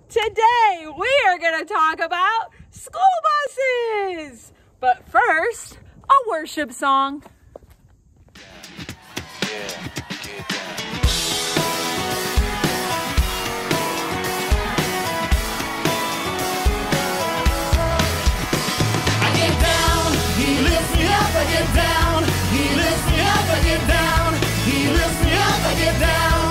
Today we are going to talk about school buses. But first, a worship song. I get down, he lifts me up, I get down. He lifts me up, I get down. He lifts me up, I get down.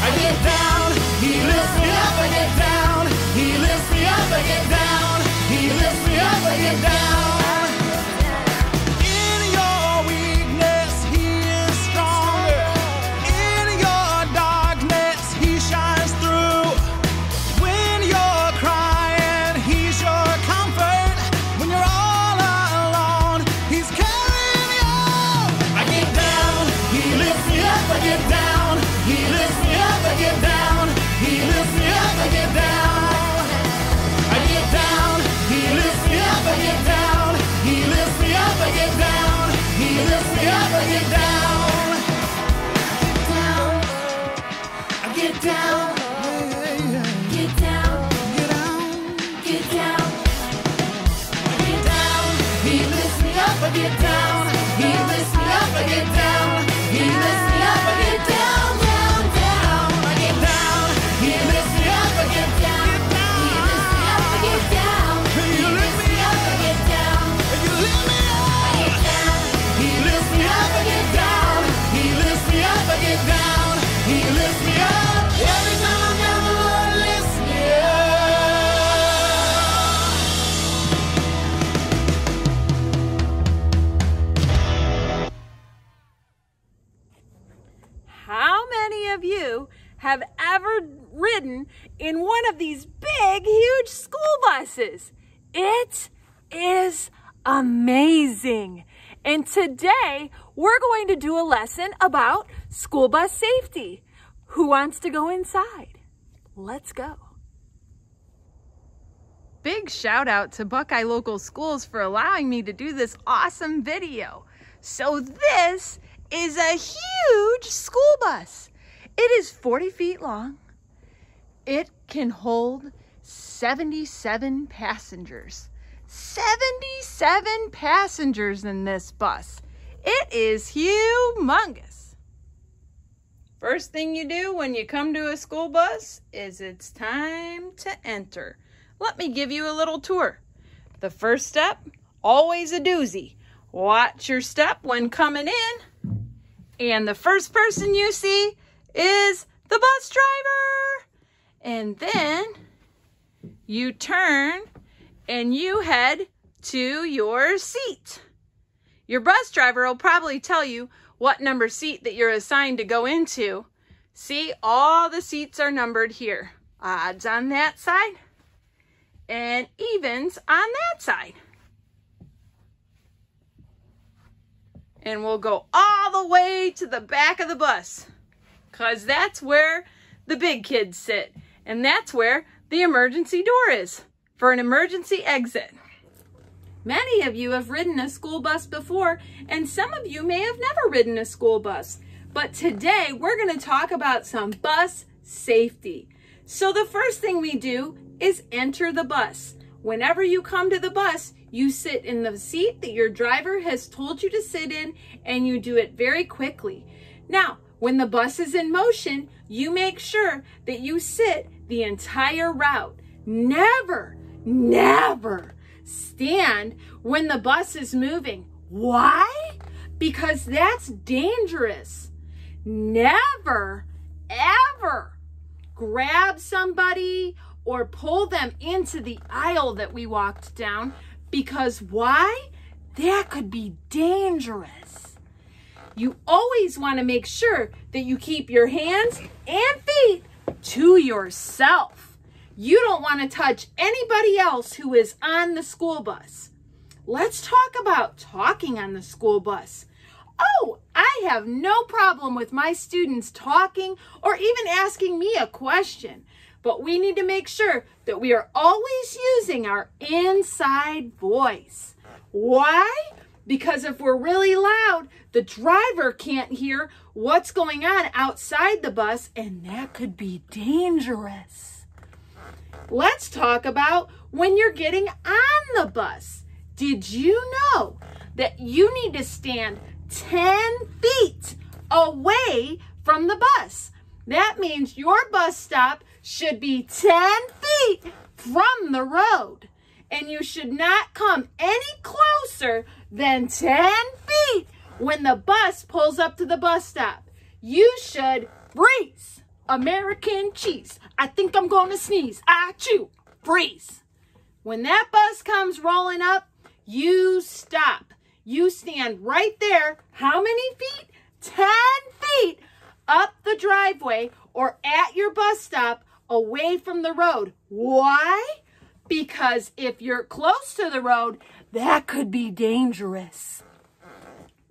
I get down, he lifts me up, I get down. He lifts me up, I get down. He lifts me up, I get down. In your weakness, he is stronger. In your darkness, he shines through. When you're crying, he's your comfort. When you're all alone, he's carrying you. I get down, he lifts me up, I get down. He lifts me up, I get down. He lifts me up, I get down. I get down, he lifts me up, I get down. He lifts me up, I get down. He lifts me up, I get down. I get down. Get down. Get down. Get down. I get down. He lifts me up, I get down. He lifts me up, I get down. He lifts me up, I get down, down, down. I get down. He lifts me up, I get down. He lifts me up, I get down. He lifts me up, I get down. You lift me up. I get down. He lifts me up, I get down. He lifts me up, I get down. He lifts me up. Every time I'm down, the Lord lifts me up. How many of you have ever ridden in one of these big, huge school buses? It is amazing. And today we're going to do a lesson about school bus safety. Who wants to go inside? Let's go. Big shout out to Buckeye Local Schools for allowing me to do this awesome video. So this is a huge school bus. It is 40 feet long. It can hold 77 passengers. 77 passengers in this bus. It is humongous. First thing you do when you come to a school bus is it's time to enter. Let me give you a little tour. The first step, always a doozy. Watch your step when coming in. And the first person you see is the bus driver. And then you turn and you head to your seat. Your bus driver will probably tell you what number seat that you're assigned to go into. See, all the seats are numbered here. Odds on that side and evens on that side. And we'll go all the way to the back of the bus, because that's where the big kids sit. And that's where the emergency door is for an emergency exit. Many of you have ridden a school bus before, and some of you may have never ridden a school bus. But today we're going to talk about some bus safety. So the first thing we do is enter the bus. Whenever you come to the bus, you sit in the seat that your driver has told you to sit in, and you do it very quickly. Now, when the bus is in motion, you make sure that you sit the entire route. Never, never stand when the bus is moving. Why? Because that's dangerous. Never, ever grab somebody or pull them into the aisle that we walked down, because why? That could be dangerous. You always want to make sure that you keep your hands and feet to yourself. You don't want to touch anybody else who is on the school bus. Let's talk about talking on the school bus. Oh, I have no problem with my students talking or even asking me a question. But we need to make sure that we are always using our inside voice. Why? Because if we're really loud, the driver can't hear what's going on outside the bus, and that could be dangerous. Let's talk about when you're getting on the bus. Did you know that you need to stand 10 feet away from the bus? That means your bus stop should be 10 feet from the road. And you should not come any closer than 10 feet when the bus pulls up to the bus stop. You should freeze. American cheese. I think I'm going to sneeze. Achoo. Freeze. When that bus comes rolling up, you stop. You stand right there. How many feet? 10 feet up the driveway or at your bus stop away from the road. Why? Because if you're close to the road, that could be dangerous.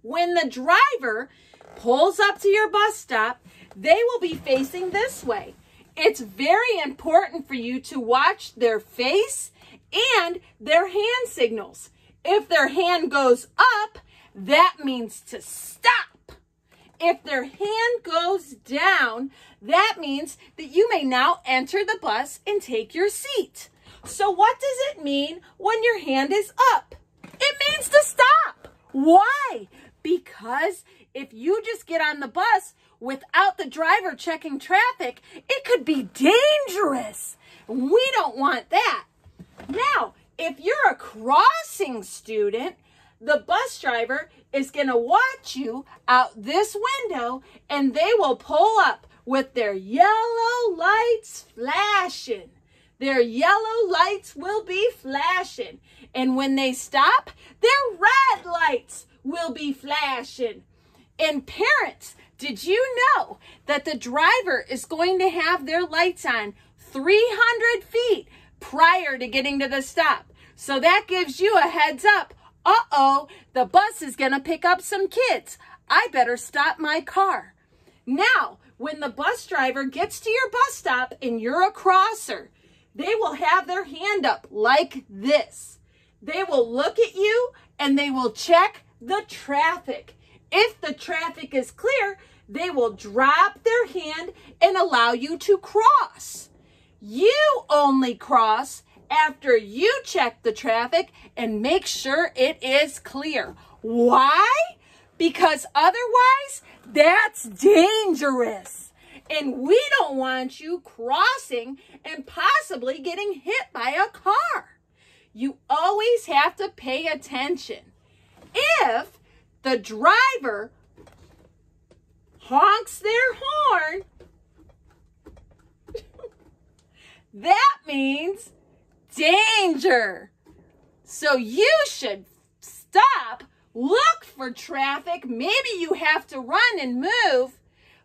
When the driver pulls up to your bus stop, they will be facing this way. It's very important for you to watch their face and their hand signals. If their hand goes up, that means to stop. If their hand goes down, that means that you may now enter the bus and take your seat. So what does it mean when your hand is up? It means to stop. Why? Because if you just get on the bus without the driver checking traffic, it could be dangerous. We don't want that. Now, if you're a crossing student, the bus driver is going to watch you out this window and they will pull up with their yellow lights flashing. Their yellow lights will be flashing. And when they stop, their red lights will be flashing. And parents, did you know that the driver is going to have their lights on 300 feet prior to getting to the stop? So that gives you a heads up. Uh-oh, the bus is going to pick up some kids. I better stop my car. Now, when the bus driver gets to your bus stop and you're a crosser, they will have their hand up like this. They will look at you and they will check the traffic. If the traffic is clear, they will drop their hand and allow you to cross. You only cross after you check the traffic and make sure it is clear. Why? Because otherwise, that's dangerous. And we don't want you crossing and possibly getting hit by a car. You always have to pay attention. If the driver honks their horn, that means danger. So you should stop, look for traffic. Maybe you have to run and move,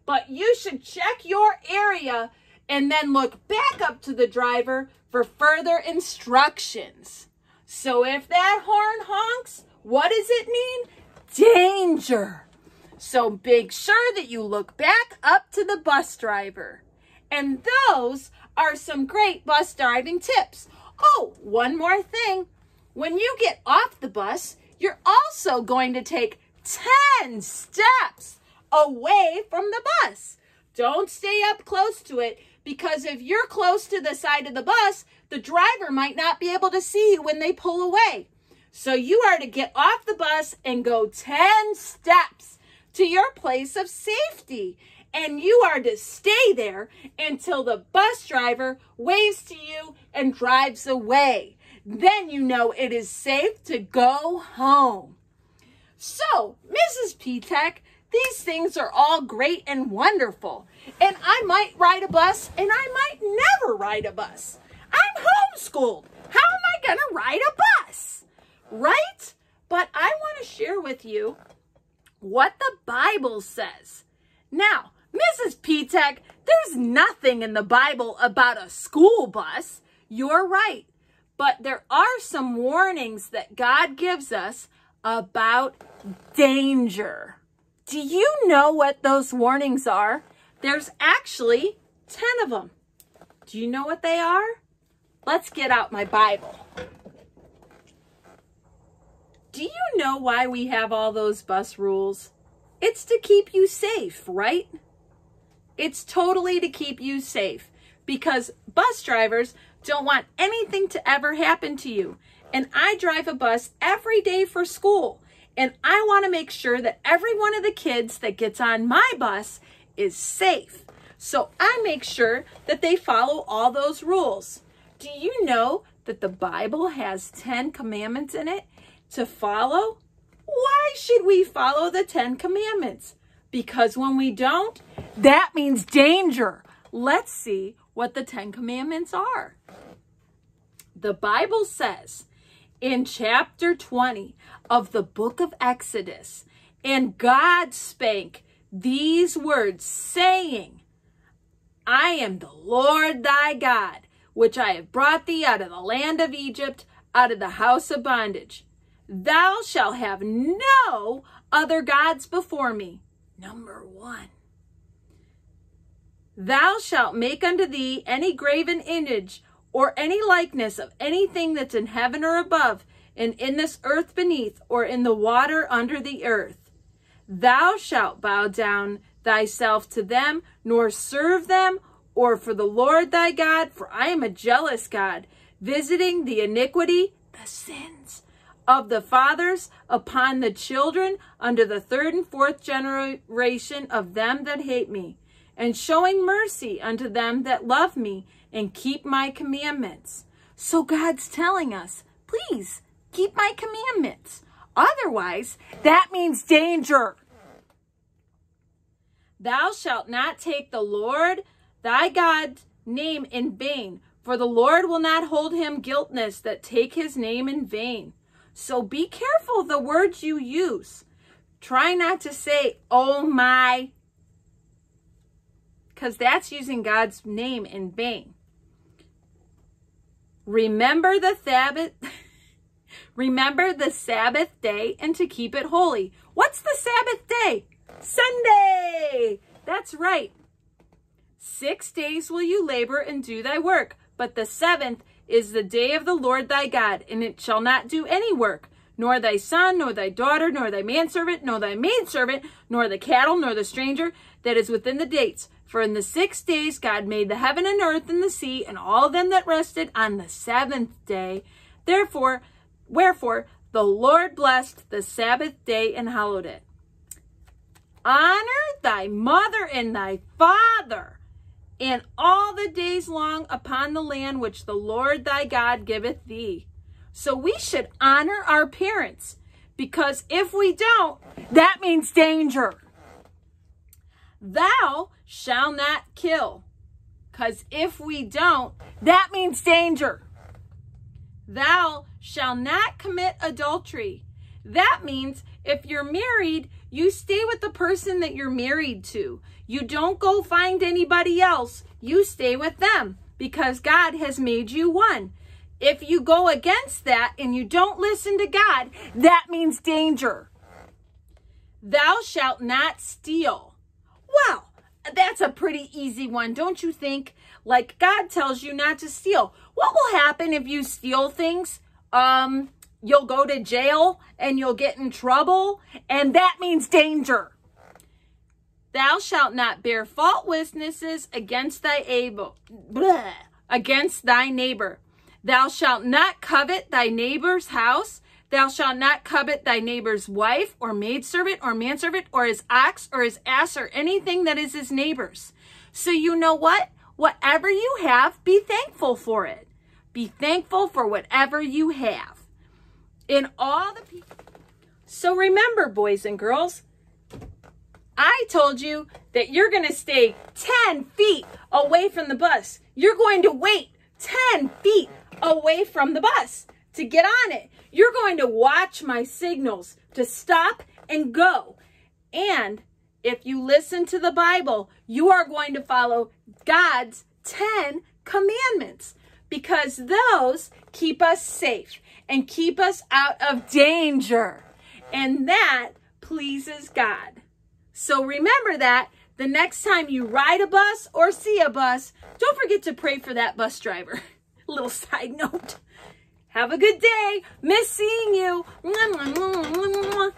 but you should check your area and then look back up to the driver for further instructions. So if that horn honks, what does it mean? Danger. So make sure that you look back up to the bus driver. And those are some great bus driving tips. Oh, one more thing. When you get off the bus, you're also going to take 10 steps away from the bus. Don't stay up close to it, because if you're close to the side of the bus, the driver might not be able to see you when they pull away. So you are to get off the bus and go 10 steps to your place of safety. And you are to stay there until the bus driver waves to you and drives away. Then you know it is safe to go home. So, Mrs. P-Tech, these things are all great and wonderful. And I might ride a bus and I might never ride a bus. I'm homeschooled. How am I going to ride a bus? Right? But I want to share with you what the Bible says. Now, Mrs. P-Tech, there's nothing in the Bible about a school bus. You're right. But there are some warnings that God gives us about danger. Do you know what those warnings are? There's actually 10 of them. Do you know what they are? Let's get out my Bible. Do you know why we have all those bus rules? It's to keep you safe, right? It's totally to keep you safe, because bus drivers don't want anything to ever happen to you. And I drive a bus every day for school. And I want to make sure that every one of the kids that gets on my bus is safe. So I make sure that they follow all those rules. Do you know that the Bible has 10 commandments in it to follow? Why should we follow the 10 commandments? Because when we don't, that means danger. Let's see what the 10 commandments are. The Bible says in chapter 20 of the book of Exodus, and God spake these words, saying, I am the Lord thy God, which I have brought thee out of the land of Egypt, out of the house of bondage. Thou shalt have no other gods before me. Number 1. Thou shalt make unto thee any graven image or any likeness of anything that's in heaven or above, and in this earth beneath, or in the water under the earth. Thou shalt bow down thyself to them, nor serve them, or for the Lord thy God, for I am a jealous God, visiting the iniquity, the sins of the fathers upon the children unto the 3rd and 4th generation of them that hate me, and showing mercy unto them that love me and keep my commandments. So God's telling us, please keep my commandments. Otherwise, that means danger. Thou shalt not take the Lord thy God's name in vain, for the Lord will not hold him guiltless that take his name in vain. So be careful the words you use. Try not to say, oh my, because that's using God's name in vain. Remember the Sabbath. Remember the Sabbath day and to keep it holy. What's the Sabbath day? Sunday. That's right. 6 days will you labor and do thy work, but the 7th is the day of the Lord thy God, and it shall not do any work, nor thy son, nor thy daughter, nor thy manservant, nor thy maidservant, nor the cattle, nor the stranger that is within the gates. For in the 6 days God made the heaven and earth and the sea, and all them that rested on the 7th day. Wherefore the Lord blessed the Sabbath day and hallowed it. Honor thy mother and thy father, and all the days long upon the land which the Lord thy God giveth thee. So we should honor our parents, because if we don't, that means danger. Thou shalt not kill, because if we don't, that means danger. Thou shalt not commit adultery. That means if you're married, you stay with the person that you're married to. You don't go find anybody else. You stay with them because God has made you one. If you go against that and you don't listen to God, that means danger. Thou shalt not steal. Well, that's a pretty easy one, don't you think? Like God tells you not to steal. What will happen if you steal things? You'll go to jail and you'll get in trouble, and that means danger. Thou shalt not bear false witnesses against thy neighbor. Thou shalt not covet thy neighbor's house. Thou shalt not covet thy neighbor's wife or maidservant or manservant or his ox or his ass or anything that is his neighbor's. So you know what? Whatever you have, be thankful for it. Be thankful for whatever you have. In all the people. So remember, boys and girls, I told you that you're going to stay 10 feet away from the bus. You're going to wait 10 feet away from the bus to get on it. You're going to watch my signals to stop and go. And if you listen to the Bible, you are going to follow God's 10 commandments, because those keep us safe and keep us out of danger. And that pleases God. So remember that the next time you ride a bus or see a bus, don't forget to pray for that bus driver. A little side note. Have a good day. Miss seeing you. Mwah, mwah, mwah, mwah, mwah.